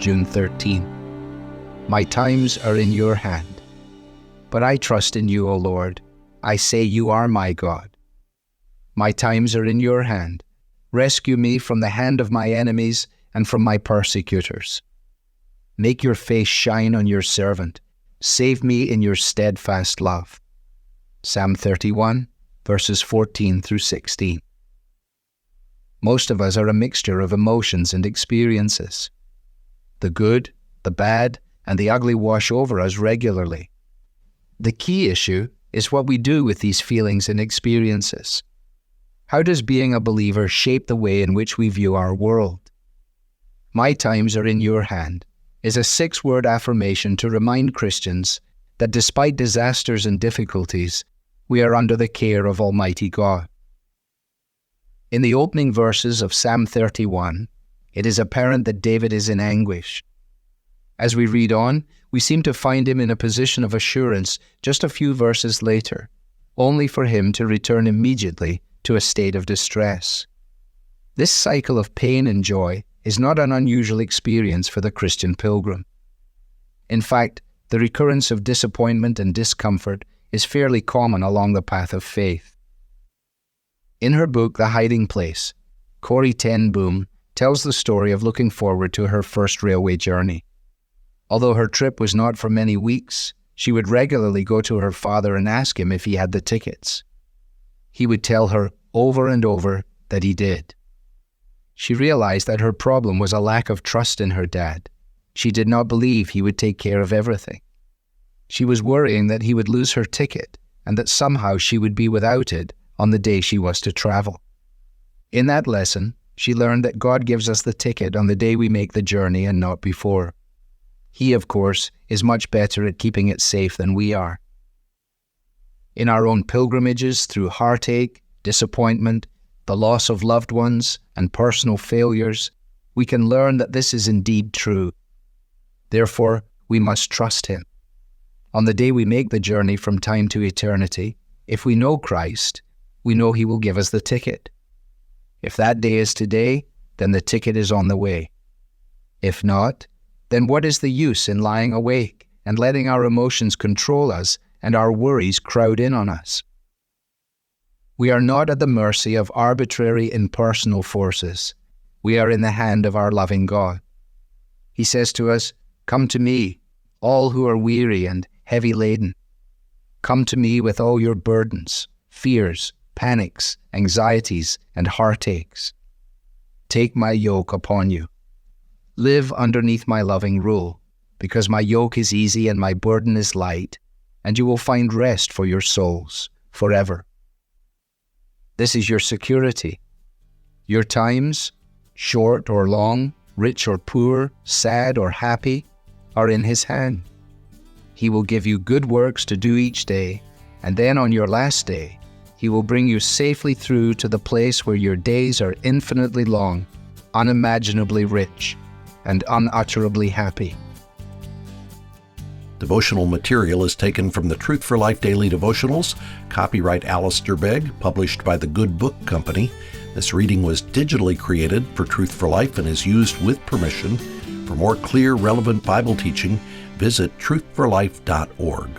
June 13. My times are in your hand. But I trust in you, O Lord. I say you are my God. My times are in your hand. Rescue me from the hand of my enemies and from my persecutors. Make your face shine on your servant. Save me in your steadfast love. Psalm 31, verses 14 through 16. Most of us are a mixture of emotions and experiences. The good, the bad, and the ugly wash over us regularly. The key issue is what we do with these feelings and experiences. How does being a believer shape the way in which we view our world? My times are in your hand is a 6-word affirmation to remind Christians that despite disasters and difficulties, we are under the care of Almighty God. In the opening verses of Psalm 31, it is apparent that David is in anguish. As we read on, we seem to find him in a position of assurance just a few verses later, only for him to return immediately to a state of distress. This cycle of pain and joy is not an unusual experience for the Christian pilgrim. In fact, the recurrence of disappointment and discomfort is fairly common along the path of faith. In her book, The Hiding Place, Corrie ten Boom tells the story of looking forward to her first railway journey. Although her trip was not for many weeks, she would regularly go to her father and ask him if he had the tickets. He would tell her over and over that he did. She realized that her problem was a lack of trust in her dad. She did not believe he would take care of everything. She was worrying that he would lose her ticket and that somehow she would be without it on the day she was to travel. In that lesson, she learned that God gives us the ticket on the day we make the journey and not before. He, of course, is much better at keeping it safe than we are. In our own pilgrimages through heartache, disappointment, the loss of loved ones, and personal failures, we can learn that this is indeed true. Therefore, we must trust Him. On the day we make the journey from time to eternity, if we know Christ, we know He will give us the ticket. If that day is today, then the ticket is on the way. If not, then what is the use in lying awake and letting our emotions control us and our worries crowd in on us? We are not at the mercy of arbitrary impersonal forces. We are in the hand of our loving God. He says to us, "Come to me, all who are weary and heavy laden. Come to me with all your burdens, fears, panics, anxieties, and heartaches. Take my yoke upon you. Live underneath my loving rule, because my yoke is easy and my burden is light, and you will find rest for your souls forever." This is your security. Your times, short or long, rich or poor, sad or happy, are in His hand. He will give you good works to do each day, and then on your last day, He will bring you safely through to the place where your days are infinitely long, unimaginably rich, and unutterably happy. Devotional material is taken from the Truth for Life Daily Devotionals, copyright Alistair Begg, published by the Good Book Company. This reading was digitally created for Truth for Life and is used with permission. For more clear, relevant Bible teaching, visit truthforlife.org.